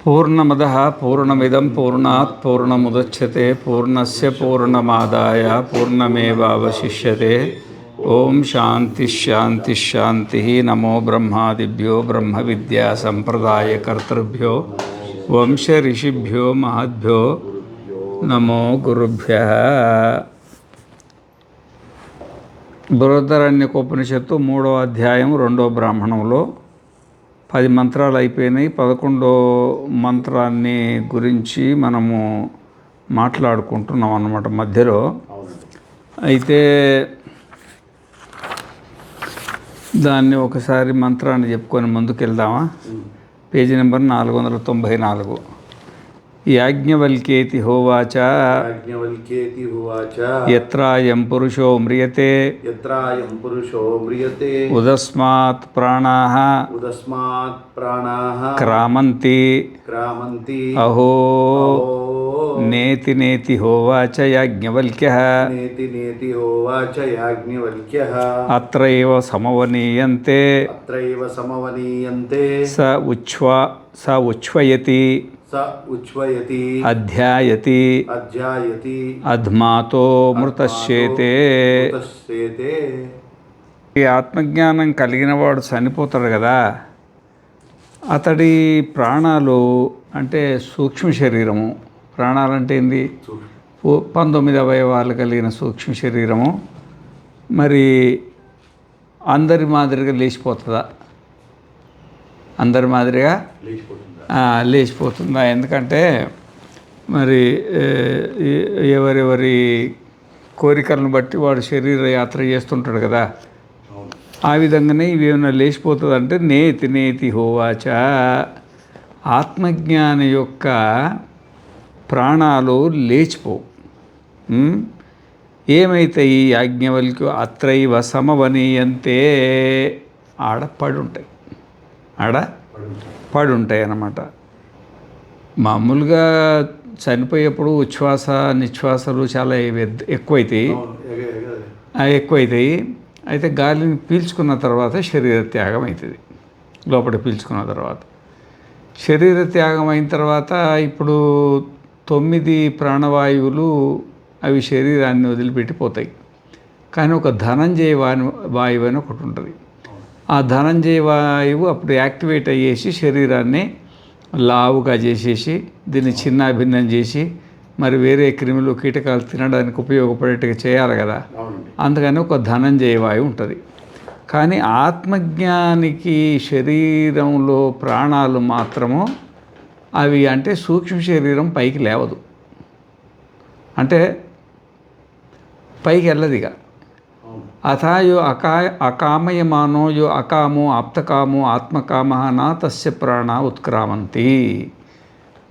పూర్ణమదః పూర్ణమిదం పూర్ణాత్ పూర్ణముదచ్యతే పూర్ణస్య పూర్ణమాదాయ పూర్ణమేవావశిష్యతే. ఓం శాంతి శాంతి శాంతి. నమో బ్రహ్మాదిభ్యో బ్రహ్మ విద్యా సంప్రదాయకర్తృభ్యో వంశ ఋషిభ్యో మహద్భ్యో నమో గురుభ్యః. బృహదారణ్యకోపనిషత్తు 3వ అధ్యాయం 2వ బ్రాహ్మణంలో 10 మంత్రాలు అయిపోయినాయి. 11వ మంత్రాన్ని గురించి మనము మాట్లాడుకుంటున్నాం అన్నమాట మధ్యలో. అయితే దాన్ని ఒకసారి మంత్రాన్ని చెప్పుకొని ముందుకెళ్దామా? Page number 494. యాజ్ఞవల్క్యేతి హోవాచ యత్రాయం పురుషో మ్రియతే ఉదస్మాత్ ప్రాణాః క్రామంతి అహో నేతి నేతి హోవాచ యాజ్ఞవల్క్యః అత్రైవ సమవనీయంతే స ఉచ్ఛ్వయతి అధ్యాయతి అధ్మాతో మృతశ్చేతే. ఈ ఆత్మజ్ఞానం కలిగిన వాడు చనిపోతాడు కదా, అతడి ప్రాణాలు అంటే సూక్ష్మ శరీరము. ప్రాణాలంటే ఏంది? 19 అవయవాలు కలిగిన సూక్ష్మ శరీరము మరి అందరి మాదిరిగా లేచిపోతుందా? అందరి మాదిరిగా లేచిపోతుందా? ఎందుకంటే మరి ఎవరెవరి కోరికలను బట్టి వాడు శరీర యాత్ర చేస్తుంటాడు కదా, ఆ విధంగానే ఇవి ఏమైనా లేచిపోతుంది అంటే నేతి నేతి హోవాచ. ఆత్మజ్ఞాని యొక్క ప్రాణాలు లేచిపోవు. ఏమైతే ఈ యాజ్ఞవల్క్యు అత్రైవ సమవనీయంతే, ఆడ పడుంటాయి అన్నమాట. మామూలుగా చనిపోయేప్పుడు ఉచ్ఛ్వాస నిశ్వాసాలు చాలా ఎక్కువైతాయి. అయితే గాలిని పీల్చుకున్న తర్వాత శరీర త్యాగం అవుతుంది. లోపల పీల్చుకున్న తర్వాత శరీర త్యాగం అయిన తర్వాత ఇప్పుడు 9 ప్రాణవాయువులు అవి శరీరాన్ని వదిలిపెట్టిపోతాయి. కానీ ఒక ధనంజయ వాయువు అని ఒకటి ఉంటుంది. ఆ ధనంజయ వాయువు అప్పుడు యాక్టివేట్ అయ్యేసి శరీరాన్ని లావుగా చేసేసి దీన్ని చిన్నాభిన్నం చేసి మరి వేరే క్రిములు కీటకాలు తినడానికి ఉపయోగపడేట్టుగా చేయాలి కదా. అందుకని ఒక ధనంజయ వాయువు ఉంటుంది. కానీ ఆత్మజ్ఞానికి శరీరంలో ప్రాణాలు మాత్రము అవి అంటే సూక్ష్మ శరీరం పైకి లేవదు, అంటే పైకి వెళ్ళదు. ఇక అథాయో అకామయమానో యో అకామో ఆప్తకామో ఆత్మకామః నా తస్య ప్రాణ ఉత్క్రామంతి.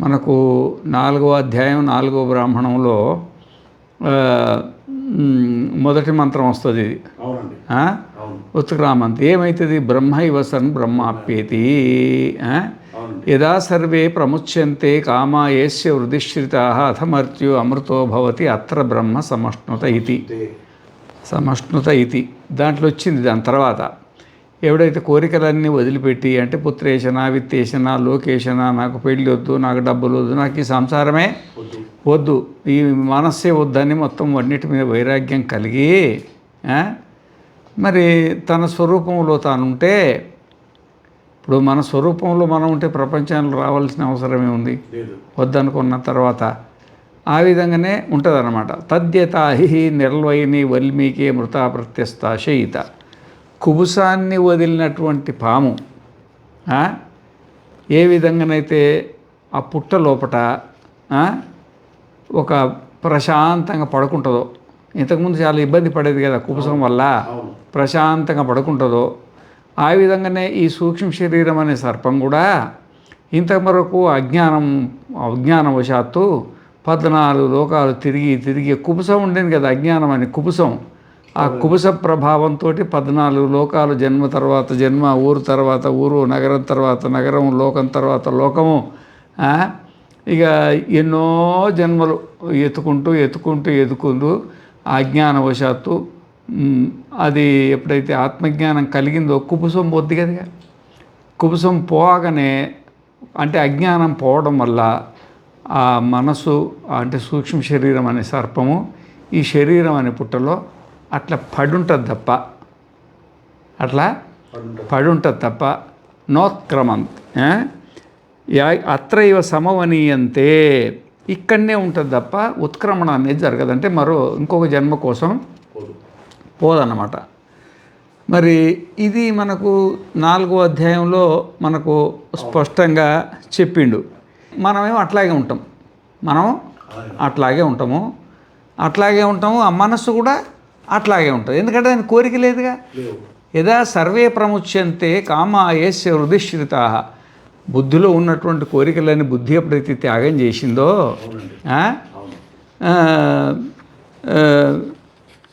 మనకు 4వ అధ్యాయం 4వ బ్రాహ్మణంలో మొదటి మంత్రం వస్తుంది. ఇది ఉత్క్రామంతి. ఏమవుతుంది? బ్రహ్మైవ సన్ బ్రహ్మాప్యేతి. యదా సర్వే ప్రముచ్యంతే కామా ఏస్య వృధిశ్రితాః అథమర్త్యో అమృతో భవతి అత్ర బ్రహ్మ సమష్ణుత ఇతి. దాంట్లో వచ్చింది. దాని తర్వాత ఎవడైతే కోరికలన్నీ వదిలిపెట్టి అంటే పుత్రేషణ విత్తేషణ లోకేషణ, నాకు పెళ్ళి వద్దు, నాకు డబ్బులు వద్దు, నాకు ఈ సంసారమే వద్దు, ఈ మనస్సే వద్దని మొత్తం అన్నిటి మీద వైరాగ్యం కలిగి మరి తన స్వరూపంలో తానుంటే, ఇప్పుడు మన స్వరూపంలో మనం ఉంటే ప్రపంచంలో రావాల్సిన అవసరమే ఉంది వద్దనుకున్న తర్వాత. ఆ విధంగానే ఉంటుంది అన్నమాట. తద్యతాహి నిర్వైని వల్మీకే మృతా ప్రత్యస్థ శయిత. కుబుసాన్ని వదిలినటువంటి పాము ఏ విధంగానైతే ఆ పుట్ట లోపట ఒక ప్రశాంతంగా పడుకుంటుందో, ఇంతకుముందు చాలా ఇబ్బంది పడేది కదా కుబుసం వల్ల, ప్రశాంతంగా పడుకుంటుందో ఆ విధంగానే ఈ సూక్ష్మ శరీరం అనే సర్పం కూడా ఇంతవరకు అజ్ఞానవశాత్తు 14 లోకాలు తిరిగి కుబుసం ఉండేది కదా, అజ్ఞానం అని కుబుసం. ఆ కుబుస ప్రభావంతో 14 లోకాలు, జన్మ తర్వాత జన్మ, ఊరు తర్వాత ఊరు, నగరం తర్వాత నగరం, లోకం తర్వాత లోకము, ఇక ఎన్నో జన్మలు ఎత్తుకుంటూ అజ్ఞానవశాత్తు అది ఎప్పుడైతే ఆత్మజ్ఞానం కలిగిందో కుబుసం పోద్ది కదా. కుబుసం పోగానే అంటే అజ్ఞానం పోవడం వల్ల ఆ మనసు అంటే సూక్ష్మ శరీరం అనే సర్పము ఈ శరీరం అనే పుట్టలో అట్లా పడుంటుంది తప్ప నోత్క్రమంత్ అత్రైవ సమవనీయంతే ఇక్కడనే ఉంటుంది తప్ప ఉత్క్రమణ అనేది జరగదు. అంటే ఇంకొక జన్మ కోసం పోదన్నమాట. మరి ఇది మనకు 4వ అధ్యాయంలో మనకు స్పష్టంగా చెప్పిండు. మనమేమో అట్లాగే ఉంటాము. ఆ మనస్సు కూడా అట్లాగే ఉంటుంది. ఎందుకంటే దాని కోరిక లేదుగా. యదా సర్వే ప్రముచ్యంతే కామాయేస్య హృదిశ్రితా. బుద్ధిలో ఉన్నటువంటి కోరికలని బుద్ధి ఎప్పుడైతే త్యాగం చేసిందో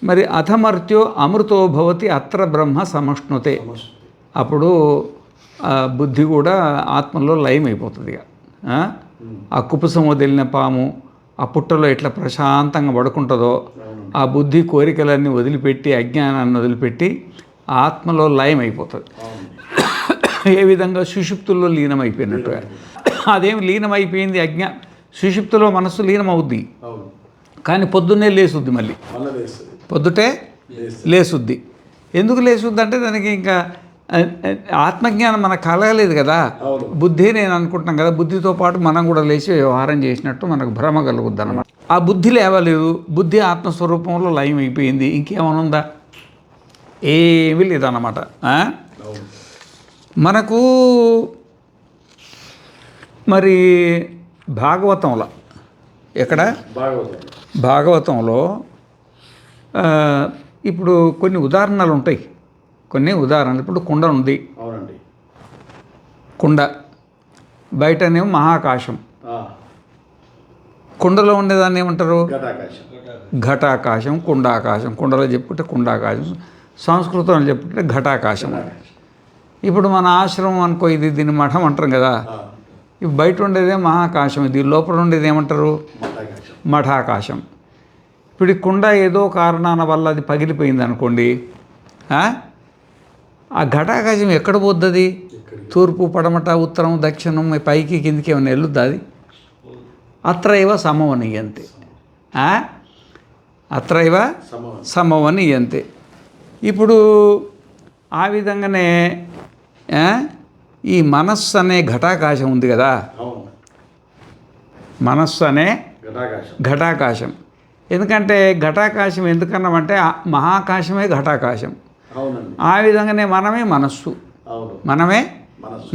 మరి అథమర్త్యో అమృతో భవతి అత్ర బ్రహ్మ సమష్ణుతే. అప్పుడు బుద్ధి కూడా ఆత్మలో లయమైపోతుంది. ఆ కుపుసం వదిలిన పాము ఆ పుట్టలో ఎట్లా ప్రశాంతంగా పడుకుంటుందో ఆ బుద్ధి కోరికలన్నీ వదిలిపెట్టి అజ్ఞానాన్ని వదిలిపెట్టి ఆత్మలో లయమైపోతుంది. ఏ విధంగా సుషుప్తుల్లో లీనమైపోయినట్టుగా. అదేం లీనమైపోయింది సుషుప్తులో మనస్సు లీనమవుద్ది, కానీ పొద్దున్నే లేసుద్ది, మళ్ళీ పొద్దుటే లేసుద్ది. ఎందుకు లేసుద్ది అంటే దానికి ఇంకా ఆత్మజ్ఞానం మనకు కలగలేదు కదా. బుద్ధి నేను అనుకుంటున్నాం కదా, బుద్ధితో పాటు మనం కూడా లేచి వ్యవహారం చేసినట్టు మనకు భ్రమ కలుగుద్ది అన్నమాట. ఆ బుద్ధి లేవలేదు, బుద్ధి ఆత్మస్వరూపంలో లయం అయిపోయింది. ఇంకేమైనా ఉందా? ఏమీ లేదన్నమాట. మనకు మరి భాగవతంలో భాగవతంలో ఇప్పుడు కొన్ని ఉదాహరణలు ఉంటాయి. ఇప్పుడు కుండ ఉంది, కుండ బయటనేమో మహాకాశం, కుండలో ఉండేదాన్ని ఏమంటారు? ఘటాకాశం, కుండాకాశం. కుండలో చెప్పుకుంటే కుండాకాశం, సంస్కృతంలో చెప్పుకుంటే ఘటాకాశం. ఇప్పుడు మన ఆశ్రమం అనుకో, దీన్ని మఠం అంటారు కదా. ఇప్పుడు బయట ఉండేదే మహాకాశం, ఇది లోపల ఉండేది ఏమంటారు? మఠాకాశం. ఇప్పుడు ఈ కుండ ఏదో కారణాల వల్ల అది పగిలిపోయింది అనుకోండి, ఆ ఘటాకాశం ఎక్కడ పోద్ది? తూర్పు, పడమట, ఉత్తరం, దక్షిణం, పైకి కిందికి ఏమైనా వెళ్ళొద్దా? అది అత్రైవ సమవనీయంతే. అత్రైవ సమవనీయంతే. ఇప్పుడు ఆ విధంగానే ఈ మనస్సు అనే ఘటాకాశం ఉంది కదా, మనస్సు అనే ఘటాకాశం. ఎందుకంటే ఘటాకాశం ఎందుకన్నామంటే మహాకాశమే ఘటాకాశం. ఆ విధంగానే మనమే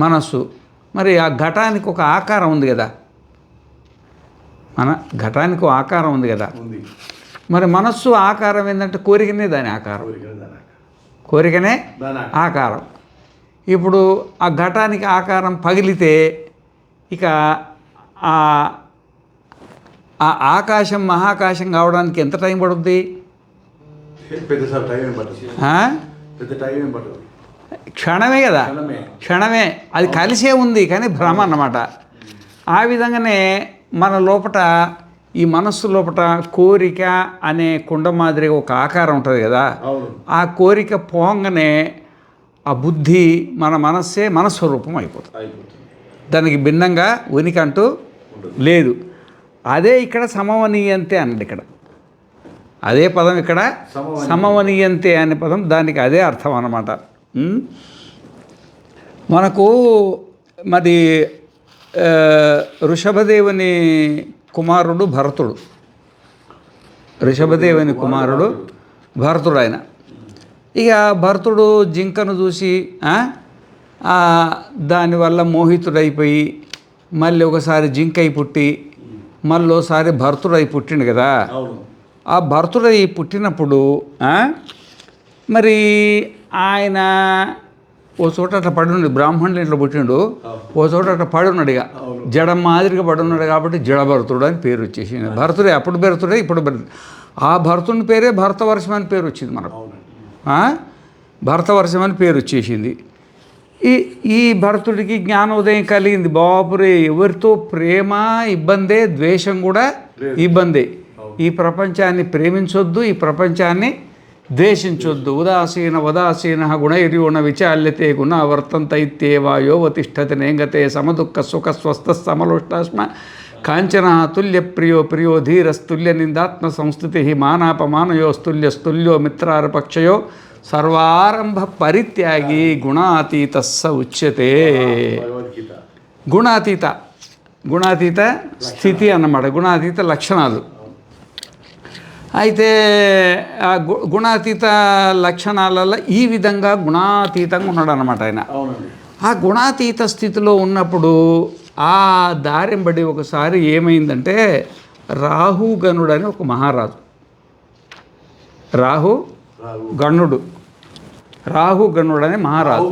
మనస్సు. మరి ఆ ఘటానికి ఒక ఆకారం ఉంది కదా, ఘటానికి ఒక ఆకారం ఉంది కదా. మరి మనస్సు ఆకారం ఏంటంటే కోరికనే దాని ఆకారం, కోరికనే ఆకారం. ఇప్పుడు ఆ ఘటానికి ఆకారం పగిలితే ఇక ఆ ఆకాశం మహాకాశం కావడానికి ఎంత టైం పడుద్ది? క్షణమే కదా, క్షణమే. అది కలిసే ఉంది కానీ భ్రమ అన్నమాట. ఆ విధంగానే మన లోపల ఈ మనస్సు లోపల కోరిక అనే కుండ మాదిరిగా ఒక ఆకారం ఉంటుంది కదా. ఆ కోరిక పోంగనే ఆ బుద్ధి మన మనస్వరూపం అయిపోతుంది. దానికి భిన్నంగా ఉనికి అంటూ లేదు. అదే ఇక్కడ సమవనీయంతే అన్నది. ఇక్కడ అదే పదం, ఇక్కడ సమవనీయంతే అనే పదం, దానికి అదే అర్థం అన్నమాట. మనకు మరి ఋషభదేవుని కుమారుడు భరతుడు, ఋషభదేవుని కుమారుడు భరతుడు. ఆయన ఇక భరతుడు జింకను చూసి దానివల్ల మోహితుడైపోయి మళ్ళీ ఒకసారి జింకై పుట్టి మళ్ళీ ఒకసారి భరతుడై పుట్టిండు కదా. ఆ భరతుడై పుట్టినప్పుడు మరి ఆయన ఓ చోట అట్లా పడున్నాడు, బ్రాహ్మణులు ఇంట్లో పుట్టిండు. ఓ చోట అట్లా పడున్నాడు, ఇక జడం మాదిరిగా పడున్నాడు కాబట్టి జడభరతుడు అని పేరు వచ్చేసింది. భరతుడే, అప్పుడు భరతుడే, ఇప్పుడు భరతుడు. ఆ భరతుని పేరే భరతవర్షం అని పేరు వచ్చింది మనకు. భరతవర్షం అని పేరు వచ్చేసింది. ఈ భరతుడికి జ్ఞానోదయం కలిగింది. బాపురే, ఎవరితో ప్రేమ ఇబ్బందే, ద్వేషం కూడా ఇబ్బందే. ఈ ప్రపంచాన్ని ప్రేమించొద్దు, ఈ ప్రపంచాన్ని ద్వేషించొద్దు. ఉదాసీన గుణైర్యోణ విచాల్యతే గుణ వర్తంత ఇత్యేవా యోవతిష్ఠతి నేంగతే సమదుఃఖ సుఖ స్వస్థ సమలోష్టాస్మ కాంచన తుల్య ప్రియో ధీరస్తుల్య నిందాత్మ సంస్థితి మానాపమానయోస్తుల్యస్తుల్యో మిత్రారపక్షయో సర్వారంభ పరిత్యాగి గుణాతీత స ఉచ్యతే. గుణాతీత స్థితి అన్నమాట, గుణాతీత లక్షణాలు. అయితే ఆ గుణాతీత లక్షణాలలో ఈ విధంగా గుణాతీతంగా ఉన్నాడు అన్నమాట ఆయన. ఆ గుణాతీత స్థితిలో ఉన్నప్పుడు ఆ దారింబడి ఒకసారి ఏమైందంటే, రాహుగణుడని ఒక మహారాజు, రాహుగణుడని మహారాజు,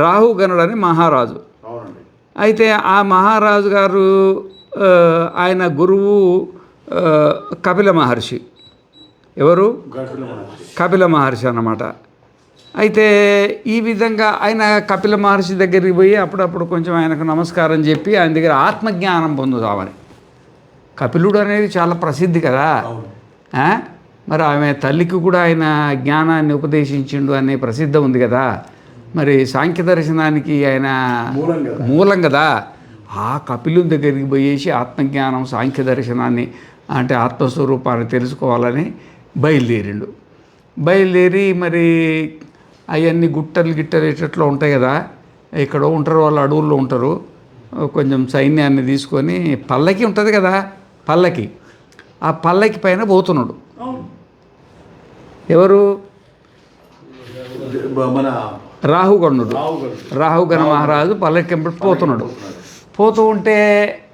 రాహుగణుడని మహారాజు. అయితే ఆ మహారాజు గారు ఆయన గురువు కపిల మహర్షి. ఎవరు? కపిల మహర్షి అన్నమాట. అయితే ఈ విధంగా ఆయన కపిల మహర్షి దగ్గరికి పోయి అప్పుడప్పుడు కొంచెం ఆయనకు నమస్కారం చెప్పి ఆయన దగ్గర ఆత్మజ్ఞానం పొందుదామని. కపిలుడు అనేది చాలా ప్రసిద్ధి కదా, మరి ఆమె తల్లికి కూడా ఆయన జ్ఞానాన్ని ఉపదేశించిండు అనే ప్రసిద్ధి ఉంది కదా. మరి సాంఖ్య దర్శనానికి ఆయన మూలం కదా. ఆ కపిలుని దగ్గరికి పోయేసి ఆత్మజ్ఞానం, సాంఖ్య దర్శనాన్ని అంటే ఆత్మస్వరూపాన్ని తెలుసుకోవాలని బయలుదేరి మరి అవన్నీ గుట్టలు ఇట్లా ఉంటాయి కదా, ఇక్కడ ఉంటారు వాళ్ళు, అడవుల్లో ఉంటారు. కొంచెం సైన్యాన్ని తీసుకొని పల్లకి ఉంటుంది కదా, ఆ పల్లకి పైన పోతున్నాడు. ఎవరు? రాహుగణ మహారాజు పల్లకి పోతున్నాడు. పోతూ ఉంటే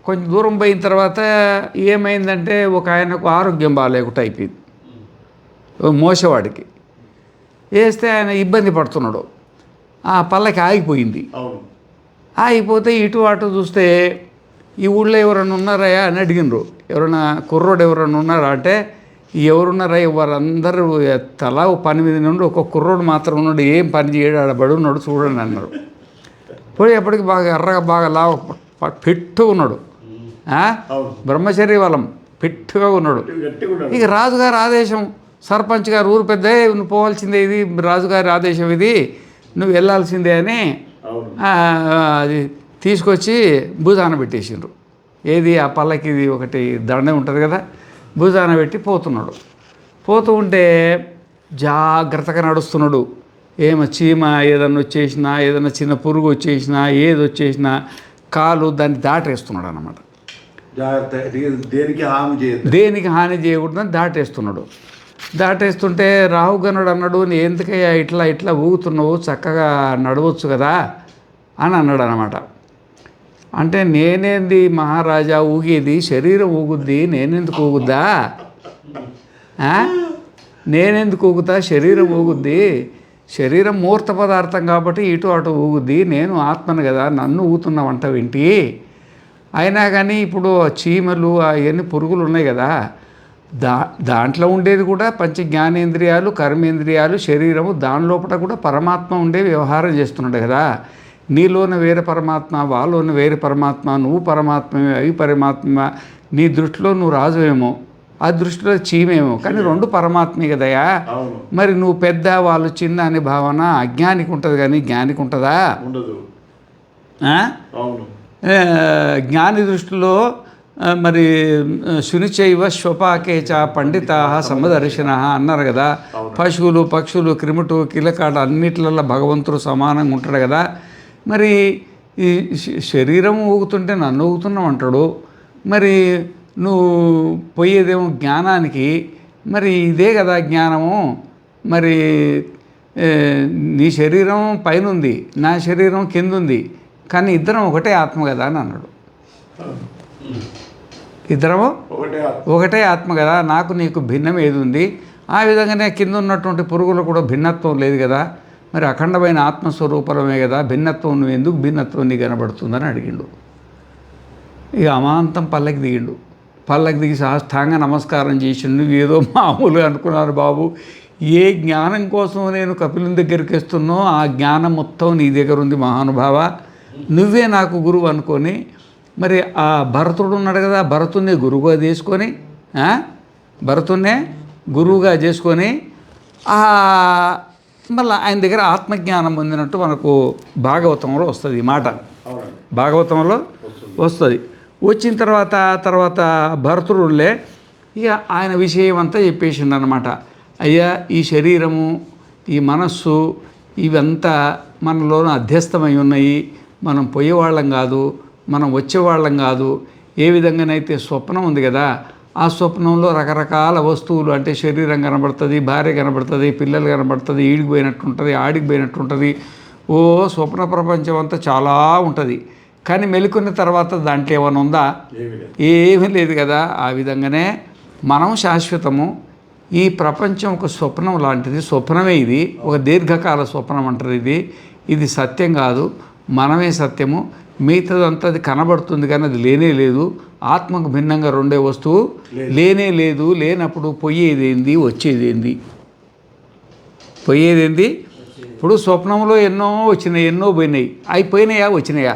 కొంచెం దూరం పోయిన తర్వాత ఏమైందంటే, ఒక ఆయనకు ఆరోగ్యం బాగాలేకుండా అయిపోయింది, మోసవాడికి వేస్తే ఆయన ఇబ్బంది పడుతున్నాడు. ఆ పల్లకి ఆగిపోయింది. ఆగిపోతే ఇటు అటు చూస్తే ఈ ఊళ్ళో ఎవరన్నా ఉన్నారా అని అడిగినరు. ఎవరైనా కుర్రోడు ఎవరన్నా ఉన్నారా అంటే, ఎవరున్నారా వారందరూ తలా పని మీద నుండి ఒక కుర్రోడు మాత్రం ఉన్నాడు, ఏం పని చేయడు, ఆడబడి ఉన్నాడు చూడండి అన్నారు. పోయేప్పటికి బాగా ఎర్రగా బాగా లావు పెట్టు ఉన్నాడు, బ్రహ్మచర్య వలం పెట్టుగా ఉన్నాడు. ఇక రాజుగారి ఆదేశం, సర్పంచ్ గారు ఊరు పెద్ద, నువ్వు పోవాల్సిందే, ఇది రాజుగారి ఆదేశం, ఇది నువ్వు వెళ్ళాల్సిందే అని అది తీసుకొచ్చి భుజాన పెట్టేసిండ్రు. ఏది ఆ పల్లకి ఒకటి దండం ఉంటుంది కదా, భుజాన పెట్టి పోతూ ఉంటే జాగ్రత్తగా నడుస్తున్నాడు. చీమ ఏదన్నా వచ్చేసినా, ఏదన్నా చిన్న పురుగు వచ్చేసినా, ఏది వచ్చేసినా కాలు దాన్ని దాటేస్తున్నాడు అన్నమాట. దేనికి హాని చేయకూడదని దాటేస్తుంటే రాహుగణుడు అన్నాడు, ఎందుకయ్యా ఇట్లా ఊగుతున్నావు, చక్కగా నడవచ్చు కదా అని అన్నాడు అన్నమాట. అంటే నేనేంది మహారాజా ఊగేది, శరీరం ఊగుద్ది, నేనెందుకు ఊగుద్దా, నేనెందుకు ఊగుతా, శరీరం ఊగుద్ది, శరీరం మూర్త పదార్థం కాబట్టి ఇటు అటు ఊగుద్ది, నేను ఆత్మను కదా, నన్ను ఊగుతున్నావంటావేంటి? అయినా కానీ ఇప్పుడు చీమలు అవన్నీ పురుగులు ఉన్నాయి కదా, దాంట్లో ఉండేది కూడా పంచ జ్ఞానేంద్రియాలు, కర్మేంద్రియాలు, శరీరము, దాని లోపల కూడా పరమాత్మ ఉండే వ్యవహారం చేస్తున్నాడు కదా. నీలోన వేరే పరమాత్మ, వాళ్ళలోని వేరే పరమాత్మ, నువ్వు పరమాత్మమే, అవి పరమాత్మ, నీ దృష్టిలో నువ్వు రాజువేమో, ఆ దృష్టిలో చీమేమో, కానీ రెండు పరమాత్మే కదయా. మరి నువ్వు పెద్ద, వాళ్ళు చిన్న అనే భావన అజ్ఞానికి ఉంటుంది, కానీ జ్ఞానికి ఉంటుందా? జ్ఞాని దృష్టిలో మరి శునిచైవ శ్వపాకేచ పండితా సమదర్శన అన్నారు కదా. పశువులు, పక్షులు, క్రిముటు, కిలకాట అన్నిట్లలో భగవంతుడు సమానంగా ఉంటాడు కదా. మరి ఈ శరీరం ఊగుతుంటే నన్ను ఊగుతున్నావు అంటాడు. మరి నువ్వు పోయేదేమో జ్ఞానానికి, మరి ఇదే కదా జ్ఞానము. మరి నీ శరీరం పైన ఉంది, నా శరీరం కింద ఉంది, కానీ ఇద్దరం ఒకటే ఆత్మ కదా అని అన్నాడు. ఇద్దరము ఒకటే ఆత్మ కదా, నాకు నీకు భిన్నం ఏది ఉంది? ఆ విధంగానే కింద ఉన్నటువంటి పురుగులు కూడా భిన్నత్వం లేదు కదా, మరి అఖండమైన ఆత్మస్వరూపమే కదా, భిన్నత్వం నువ్వు ఎందుకు భిన్నత్వం నీకు కనబడుతుందని అడిగిండు. ఇక అమాంతం పల్లకి దిగి సాష్టాంగ నమస్కారం చేసిండు. నువ్వు ఏదో మామూలుగా అనుకున్నాను బాబు, ఏ జ్ఞానం కోసం నేను కపిలుని దగ్గరికి వస్తున్నో ఆ జ్ఞానం మొత్తం నీ దగ్గర ఉంది మహానుభావ, నువ్వే నాకు గురువు అనుకొని, మరి ఆ భరతుడు ఉన్నాడు కదా, భరతుడిని గురువుగా తీసుకొని భరతున్నే గురువుగా చేసుకొని మళ్ళీ ఆయన దగ్గర ఆత్మజ్ఞానం పొందినట్టు మనకు భాగవతంలో వస్తుంది ఈ మాట. భాగవతంలో వస్తుంది. వచ్చిన తర్వాత భరతుడులే ఇక ఆయన విషయం అంతా చెప్పేసిండు అనమాట. అయ్యా, ఈ శరీరము, ఈ మనస్సు, ఇవంతా మనలోన అధ్యస్థమై ఉన్నాయి. మనం పోయేవాళ్ళం కాదు, మనం వచ్చేవాళ్ళం కాదు. ఏ విధంగానైతే స్వప్నం ఉంది కదా, ఆ స్వప్నంలో రకరకాల వస్తువులు, అంటే శరీరం కనబడుతుంది, భార్య కనబడుతుంది, పిల్లలు కనబడుతుంది, ఈడికి పోయినట్టుంటుంది, ఆడికి పోయినట్టుంటుంది. స్వప్న ప్రపంచం అంతా చాలా ఉంటుంది. కానీ మెలుకున్న తర్వాత దాంట్లో ఏమైనా ఉందా? ఏమీ లేదు కదా. ఆ విధంగానే మనం శాశ్వతము. ఈ ప్రపంచం ఒక స్వప్నం లాంటిది. స్వప్నమే ఇది, ఒక దీర్ఘకాల స్వప్నం అంటారు. ఇది సత్యం కాదు, మనమే సత్యము. మిగతాదంతా అది కనబడుతుంది కానీ అది లేనే లేదు. ఆత్మకు భిన్నంగా రెండే వస్తువు లేనే లేదు. లేనప్పుడు పోయేదేంది, వచ్చేదేంది? పోయేదేంది? ఇప్పుడు స్వప్నంలో ఎన్నో వచ్చినాయి, ఎన్నో పోయినాయి. అయిపోయినాయా, వచ్చినాయా?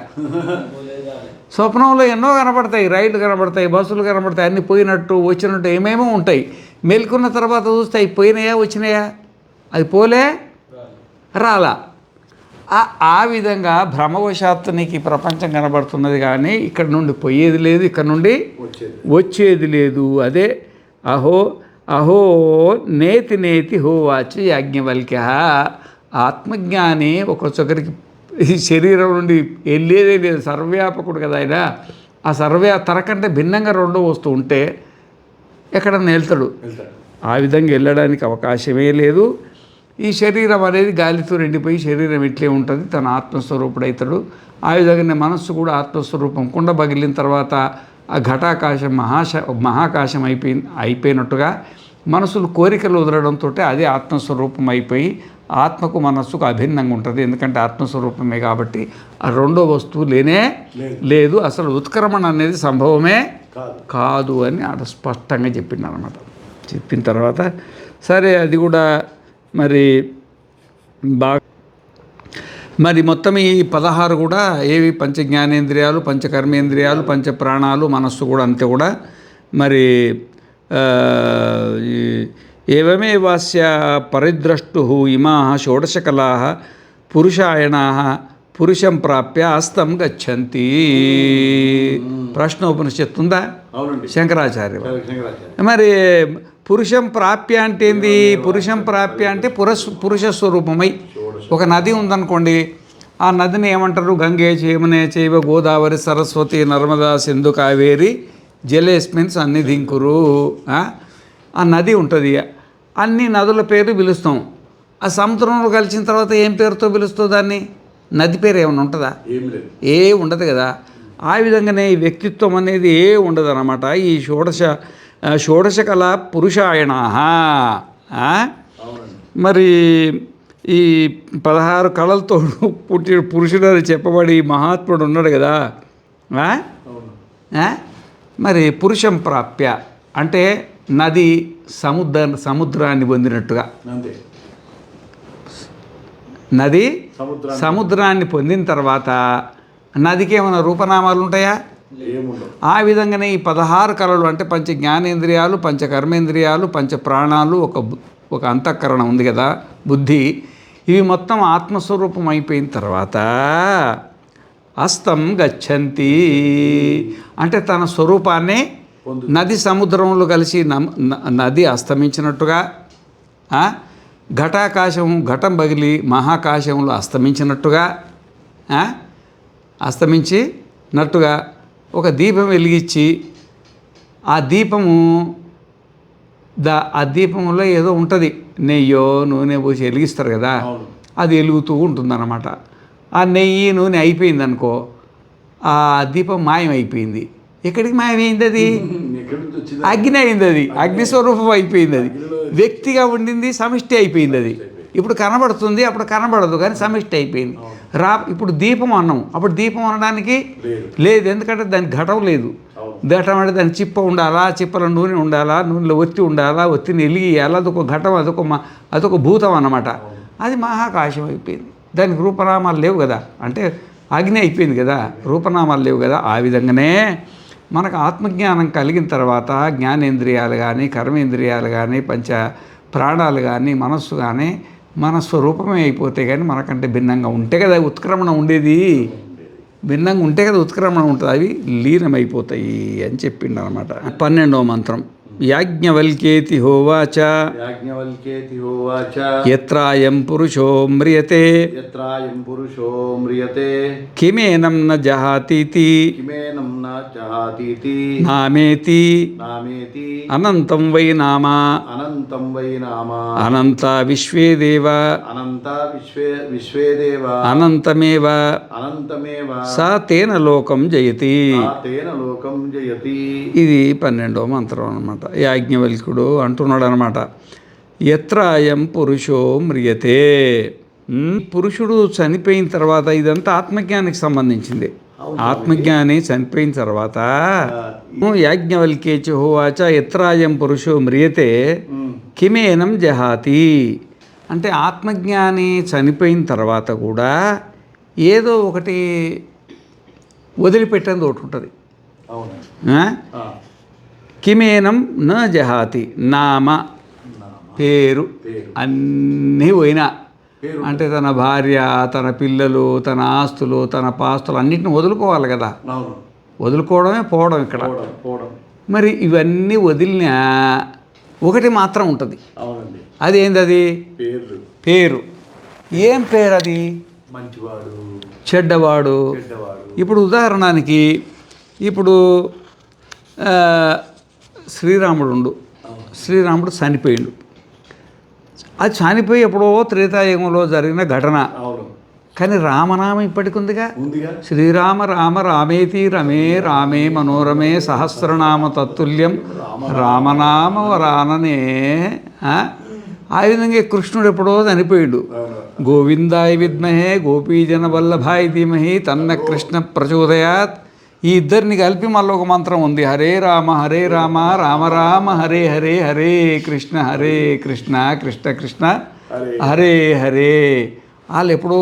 స్వప్నంలో ఎన్నో కనబడతాయి, రైళ్లు కనబడతాయి, బస్సులు కనబడతాయి, అన్నీ పోయినట్టు వచ్చినట్టు ఏమేమో ఉంటాయి. మెలుకున్న తర్వాత చూస్తే అవి పోయినాయా, వచ్చినాయా? అది పోలే, రాలా. ఆ విధంగా భ్రమవశాత్తు నీకు ఈ ప్రపంచం కనబడుతున్నది కానీ ఇక్కడ నుండి పోయేది లేదు, ఇక్కడ నుండి వచ్చేది లేదు. అదే అహో నేతి నేతి హోవాచి యాజ్ఞవల్క్య. ఆత్మజ్ఞాని ఒక్కొక్కరికి ఈ శరీరం నుండి వెళ్ళేదే లేదు, సర్వవ్యాపకుడు కదా ఆయన. ఆ తనకంటే భిన్నంగా రెండో వస్తువు ఉంటే ఎక్కడన్నా వెళ్తాడు. ఆ విధంగా వెళ్ళడానికి అవకాశమే లేదు. ఈ శరీరం అనేది గాలితో నిండిపోయి శరీరం ఇట్లే ఉంటుంది, తన ఆత్మస్వరూపుడవుతాడు. ఆ విధంగానే మనస్సు కూడా ఆత్మస్వరూపం. కుండ పగిలిన తర్వాత ఆ ఘటాకాశం మహాకాశం అయిపోయినట్టుగా మనసులు కోరికలు వదలడంతో అదే ఆత్మస్వరూపం అయిపోయి ఆత్మకు మనస్సుకు అభిన్నంగా ఉంటుంది. ఎందుకంటే ఆత్మస్వరూపమే కాబట్టి ఆ రెండో వస్తువు లేనే లేదు. అసలు ఉత్క్రమణ అనేది సంభవమే కాదు అని ఆడ స్పష్టంగా చెప్పింది అనమాట. చెప్పిన తర్వాత సరే, అది కూడా మరి మొత్తం ఈ 16 కూడా ఏవి? పంచ జ్ఞానేంద్రియాలు, పంచ కర్మేంద్రియాలు, పంచ ప్రాణాలు, మనస్సు కూడా అంతే కూడా. మరి ఏవమేవాస్య పరిద్రష్టు ఇమా షోడశకలా పురుషాయణా పురుషం ప్రాప్య అస్తం గచ్చంతి. ప్రశ్నోపనిషత్తు ఉందా? శంకరాచార్య. మరి పురుషం ప్రాప్య అంటే ఏంది? పురుషం ప్రాప్య అంటే పురుష స్వరూపమై ఒక నది ఉందనుకోండి, ఆ నదిని ఏమంటారు? గంగే యమునే చైవ గోదావరి సరస్వతి నర్మదా సింధు కావేరి జలేస్మిన్ సన్నిధింకురు. ఆ నది ఉంటుంది. అన్ని నదుల పేర్లు పిలుస్తాం. ఆ సముద్రంలో కలిసిన తర్వాత ఏం పేరుతో పిలుస్తావు దాన్ని? నది పేరు ఏమైనా ఉంటుందా? ఏ ఉండదు కదా. ఆ విధంగానే ఈ వ్యక్తిత్వం అనేది ఉండదు అన్నమాట. ఈ షోడశకళ పురుషాయణా. మరి ఈ 16 కళలతో పుట్టిన పురుషుడు అని చెప్పబడి మహాత్ముడు ఉన్నాడు కదా. మరి పురుషం ప్రాప్య అంటే నది సముద్రాన్ని పొందినట్టుగా. నది సముద్రాన్ని పొందిన తర్వాత నదికి ఏమైనా రూపనామాలు ఉంటాయా? ఆ విధంగానే ఈ 16 కళలు అంటే పంచ జ్ఞానేంద్రియాలు, పంచ కర్మేంద్రియాలు, పంచ ప్రాణాలు, ఒక అంతఃకరణ ఉంది కదా, బుద్ధి, ఇవి మొత్తం ఆత్మస్వరూపం అయిపోయిన తర్వాత అస్తం గచ్చంతి అంటే తన స్వరూపాన్ని నది సముద్రంలో కలిసి నది అస్తమించినట్టుగా, ఘటం పగిలి మహాకాశంలో అస్తమించినట్టుగా ఒక దీపం వెలిగించి ఆ దీపంలో ఏదో ఉంటుంది, నెయ్యో నూనె పోసి వెలిగిస్తారు కదా, అది వెలుగుతూ ఉంటుందన్నమాట. ఆ నెయ్యి నూనె అయిపోయింది అనుకో, ఆ దీపం మాయమైపోయింది. ఎక్కడికి మాయమైంది? అది అగ్ని అయింది. అది అగ్నిస్వరూపం అయిపోయింది. అది వ్యక్తిగా ఉండింది సమిష్టి అయిపోయింది. అది ఇప్పుడు కనబడుతుంది, అప్పుడు కనబడదు, కానీ సమిష్టి అయిపోయింది. ఇప్పుడు దీపం అన్నాం, అప్పుడు దీపం అనడానికి లేదు, ఎందుకంటే దానికి ఘటం లేదు. ఘటం అంటే దాని చిప్ప ఉండాలా, చిప్పలో నూనె ఉండాలా, నూనెలో ఒత్తి ఉండాలా, ఒత్తిని వెలిగియాలా, అదొక ఘటం, అదొక భూతం అన్నమాట. అది మహాకాశం అయిపోయింది. దానికి రూపనామాలు లేవు కదా, అంటే అగ్ని అయిపోయింది కదా, రూపనామాలు లేవు కదా. ఆ విధంగానే మనకు ఆత్మజ్ఞానం కలిగిన తర్వాత జ్ఞానేంద్రియాలు కానీ కర్మేంద్రియాలు కానీ పంచ ప్రాణాలు కానీ మనస్సు కానీ మన స్వరూపమే అయిపోతే కానీ మనకంటే భిన్నంగా ఉంటే కదా ఉత్క్రమణ ఉండేది. భిన్నంగా ఉంటే కదా ఉత్క్రమణ ఉంటుంది. అవి లీనమైపోతాయి అని చెప్పిండు అనమాట. 12వ మంత్రం. యాజ్ఞవల్క్యేతి హోవాచ యత్రాయం పురుషో మ్రియతే కిమేనం న జహాతీతి నామేతి అనంతం వై నామ అనంత విశ్వే దేవ అనంతమేవ సా తేన లోకం జయతి. ఇది 12వ మంత్రం అన్నమాట. యాజ్ఞవల్క్యుడు అంటున్నాడు అనమాట, ఎత్ర అయం పురుషో మ్రియతే. పురుషుడు చనిపోయిన తర్వాత, ఇదంతా ఆత్మజ్ఞానికి సంబంధించింది. ఆత్మజ్ఞాని చనిపోయిన తర్వాత యాజ్ఞవల్క్యేచ హోవాచ ఎత్ర అయం పురుషో మ్రియతే కిమేనం జహాతి. అంటే ఆత్మజ్ఞాని చనిపోయిన తర్వాత కూడా ఏదో ఒకటి వదిలిపెట్టేది ఒకటి ఉంటుంది. కిమేనం న జహాతి. నామ పేరు అన్నీ పోయినా, అంటే తన భార్య, తన పిల్లలు, తన ఆస్తులు, తన పాస్తులు అన్నింటిని వదులుకోవాలి కదా. వదులుకోవడమే పోవడం ఇక్కడ. మరి ఇవన్నీ వదిలినా ఒకటి మాత్రం ఉంటుంది. అదేంది? అది పేరు. ఏం పేరు అది? చెడ్డవాడు. ఇప్పుడు ఉదాహరణకి ఇప్పుడు శ్రీరాముడు చనిపోయిండు. అది చనిపోయి ఎప్పుడో త్రేతాయుగంలో జరిగిన ఘటన. కానీ రామనామం ఇప్పటికి ఉందిగా. శ్రీరామ రామ రామేతి రమే రామే మనోరమే సహస్రనామ తత్తుల్యం రామనామ వరాననే. ఆ విధంగా కృష్ణుడు ఎప్పుడో చనిపోయాడు. గోవిందాయ విద్మహే గోపీజన వల్లభాయ ధీమహి తన్న కృష్ణ ప్రచోదయాత్. ఈ ఇద్దరిని కలిపి మళ్ళీ ఒక మంత్రం ఉంది. హరే రామ రామ రామ హరే హరే హరే కృష్ణ కృష్ణ కృష్ణ హరే హరే. వాళ్ళు ఎప్పుడో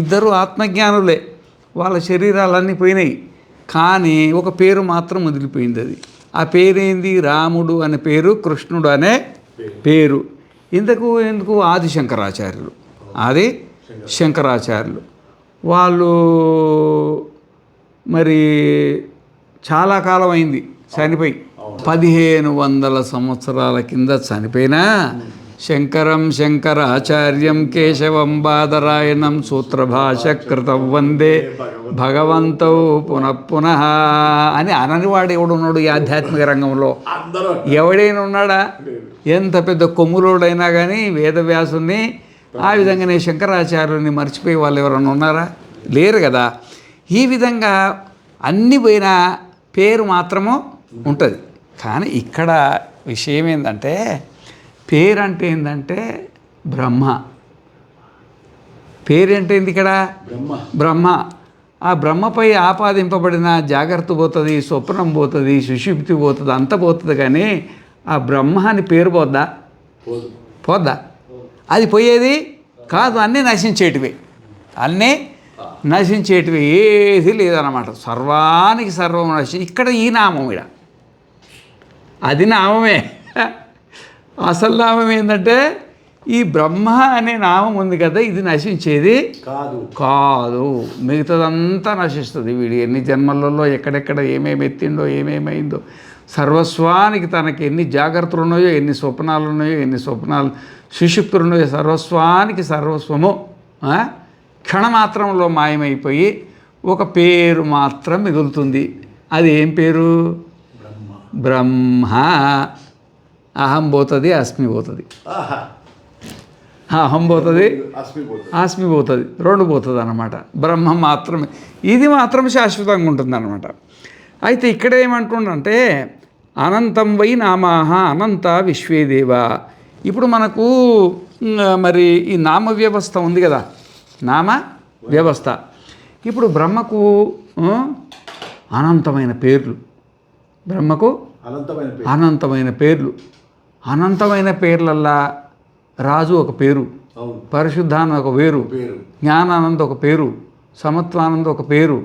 ఇద్దరు ఆత్మజ్ఞానులే, వాళ్ళ శరీరాలన్నీ పోయినాయి. కానీ ఒక పేరు మాత్రం వదిలిపోయింది. అది ఆ పేరేంది? రాముడు అనే పేరు, కృష్ణుడు అనే పేరు. ఎందుకు ఆది శంకరాచార్యులు వాళ్ళు మరి చాలా కాలం అయింది చనిపోయి. 1500 సంవత్సరాల కింద చనిపోయినా శంకరాచార్యం కేశవం బాదరాయణం సూత్రభాష కృతం వందే భగవంతౌ పునః అని అననివాడు ఎవడున్నాడు ఈ ఆధ్యాత్మిక రంగంలో? ఎవడైనా ఉన్నాడా? ఎంత పెద్ద కొమ్ములోడైనా కానీ వేదవ్యాసుని, ఆ విధంగానే శంకరాచార్యుని మర్చిపోయే వాళ్ళు ఎవరైనా ఉన్నారా? లేరు కదా. ఈ విధంగా అన్ని పోయిన పేరు మాత్రము ఉంటుంది. కానీ ఇక్కడ విషయం ఏంటంటే, పేరు అంటే ఏంటంటే బ్రహ్మ. పేరేంటి ఏంది ఇక్కడ? బ్రహ్మ. ఆ బ్రహ్మపై ఆపాదింపబడిన జాగ్రత్త పోతుంది, స్వప్నం పోతుంది, సుషుప్తి పోతుంది, అంత పోతుంది. కానీ ఆ బ్రహ్మ అని పేరు పోద్దా? అది పోయేది కాదు. అన్నీ నశించేటివి ఏది లేదన్నమాట. సర్వానికి సర్వం ఇక్కడ ఈ నామం అది నామమే. అసలు నామం ఏంటంటే ఈ బ్రహ్మ అనే నామం ఉంది కదా, ఇది నశించేది కాదు. మిగతాదంతా నశిస్తుంది. వీడు ఎన్ని జన్మలలో ఎక్కడెక్కడ ఏమేమి ఎత్తిండో, ఏమేమైందో, సర్వస్వానికి తనకి ఎన్ని జాగ్రత్తలు ఉన్నాయో, ఎన్ని స్వప్నాలు ఉన్నాయో, ఎన్ని స్వప్నాలు సుషుప్తులు ఉన్నాయో, సర్వస్వానికి సర్వస్వము క్షణమాత్రంలో మాయమైపోయి ఒక పేరు మాత్రం మిగులుతుంది. అది ఏం పేరు? బ్రహ్మ. అహం పోతుంది, అస్మి పోతుంది. అహం పోతుంది, అస్మి పోతుంది, రెండు పోతుంది అన్నమాట. బ్రహ్మ మాత్రమే, ఇది మాత్రం శాశ్వతంగా ఉంటుంది అన్నమాట. అయితే ఇక్కడ ఏమంటుండంటే అనంతం వై నామాహ అనంత విశ్వేదేవ. ఇప్పుడు మనకు మరి ఈ నామ వ్యవస్థ ఉంది కదా, నామ వ్యవస్థ. ఇప్పుడు బ్రహ్మకు అనంతమైన పేర్లు, బ్రహ్మకు అనంతమైన పేర్లు. అనంతమైన పేర్లల్లా రాజు ఒక పేరు, పరిశుద్ధానంద ఒక పేరు, జ్ఞానానంద ఒక పేరు, సమత్వానంద ఒక పేరు,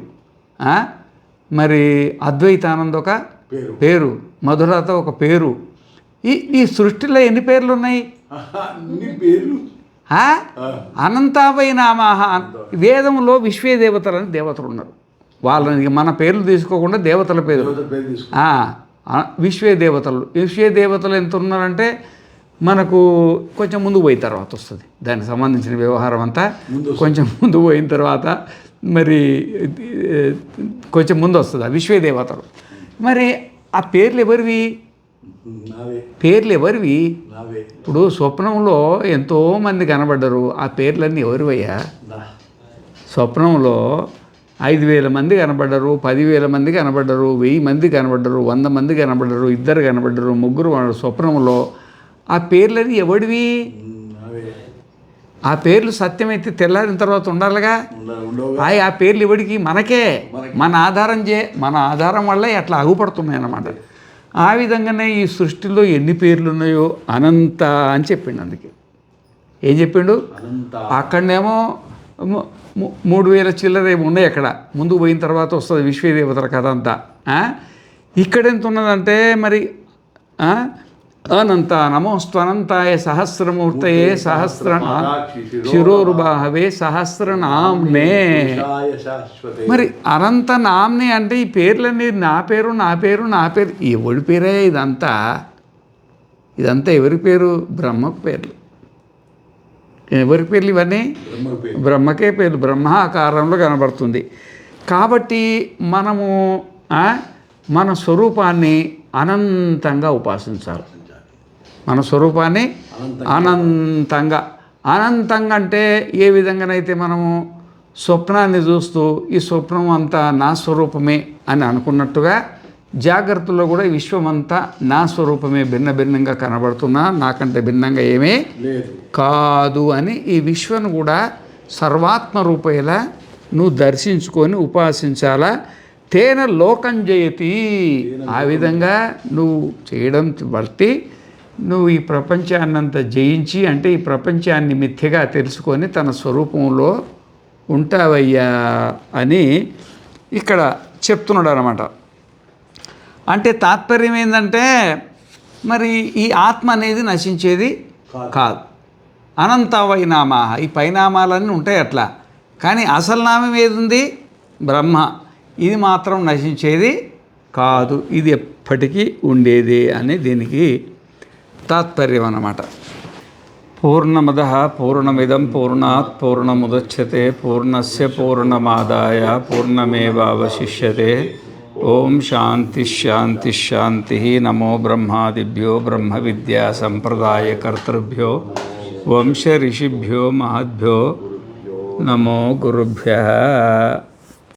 మరి అద్వైతానంద ఒక పేరు, మధురత ఒక పేరు. ఈ సృష్టిలో ఎన్ని పేర్లు ఉన్నాయి? అనంతావై నామాహ. వేదంలో విశ్వే దేవతలని దేవతలు ఉన్నారు. వాళ్ళని మన పేర్లు తీసుకోకుండా దేవతల పేరు విశ్వే దేవతలు. విశ్వే దేవతలు ఎంత ఉన్నారంటే మనకు కొంచెం ముందు పోయిన తర్వాత వస్తుంది దానికి సంబంధించిన వ్యవహారం అంతా. కొంచెం ముందు పోయిన తర్వాత మరి కొంచెం ముందు వస్తుంది ఆ విశ్వే దేవతలు. మరి ఆ పేర్లు ఎవరివి? ఇప్పుడు స్వప్నంలో ఎంతోమంది కనబడ్డరు. ఆ పేర్లన్నీ ఎవరివయ్యా? స్వప్నంలో 5,000 మంది కనబడ్డరు, 10,000 మంది కనబడ్డరు, 1000 మంది కనబడ్డరు, 100 మంది కనబడ్డరు, 2 కనబడ్డరు, 3 స్వప్నంలో. ఆ పేర్లని ఎవడివి? ఆ పేర్లు సత్యమైతే తెల్లారిన తర్వాత ఉండాలిగా. ఆ పేర్లు ఎవడికి? మనకే. మన ఆధారం వల్ల అట్లా అగుపడుతున్నాయి అన్నమాట. ఆ విధంగానే ఈ సృష్టిలో ఎన్ని పేర్లు ఉన్నాయో అనంత అని చెప్పిండు. అందుకే ఏం చెప్పిండు? అక్కడనేమో 3,000 చిల్లర ఉన్నాయి. అక్కడ ముందుకు పోయిన తర్వాత వస్తుంది విశ్వదేవతల కథ అంతా. ఇక్కడ ఎంత ఉన్నదంటే మరి అనంత నమోస్త్వనంతాయ సహస్రమూర్తయే సహస్ర శిరోరుబాహవే సహస్రనామ్నే. మరి అనంత నామ్నే అంటే ఈ పేర్లన్నీ నా పేరు ఎవరి పేరే? ఇదంతా ఎవరి పేరు? బ్రహ్మకు పేర్లు. ఎవరి పేర్లు ఇవన్నీ? బ్రహ్మకే పేర్లు. బ్రహ్మాకారంలో కనబడుతుంది. కాబట్టి మనము మన స్వరూపాన్ని అనంతంగా ఉపాసించాలి. మన స్వరూపాన్ని అనంతంగా అంటే ఏ విధంగానైతే మనము స్వప్నాన్ని చూస్తూ ఈ స్వప్నం అంతా నా స్వరూపమే అని అనుకున్నట్టుగా జాగ్రత్తలో కూడా ఈ విశ్వం అంతా నా స్వరూపమే, భిన్నంగా కనబడుతున్నా, నాకంటే భిన్నంగా ఏమీ కాదు అని ఈ విశ్వను కూడా సర్వాత్మ రూపేలా నువ్వు దర్శించుకొని ఉపాసించాలా. తేన లోకం జయతి. ఆ విధంగా నువ్వు చేయడం బట్టి నువ్వు ఈ ప్రపంచాన్నంతా జయించి, అంటే ఈ ప్రపంచాన్ని మిథ్యగా తెలుసుకొని తన స్వరూపంలో ఉంటావయ్యా అని ఇక్కడ చెప్తున్నాడు అన్నమాట. అంటే తాత్పర్యం ఏంటంటే మరి ఈ ఆత్మ అనేది నశించేది కాదు. అనంతవై నామా. ఈ పైనామాలన్నీ ఉంటాయి అట్లా, కానీ అసలు నామం ఏది ఉంది? బ్రహ్మ. ఇది మాత్రం నశించేది కాదు, ఇది ఎప్పటికీ ఉండేది అని దీనికి తాత్పర్యం అన్నమాట. పూర్ణమద పూర్ణమిదం పూర్ణాత్ పూర్ణముదచ్యతే పూర్ణస్య పూర్ణమాదాయ పూర్ణమేవావశిష్యతే. ఓం శాంతి శాంతి శాంతి. నమో బ్రహ్మాదిభ్యో బ్రహ్మ విద్యా సంప్రదాయకర్తృభ్యో వంశ ఋషిభ్యో మహద్భ్యో నమో గురుభ్యః.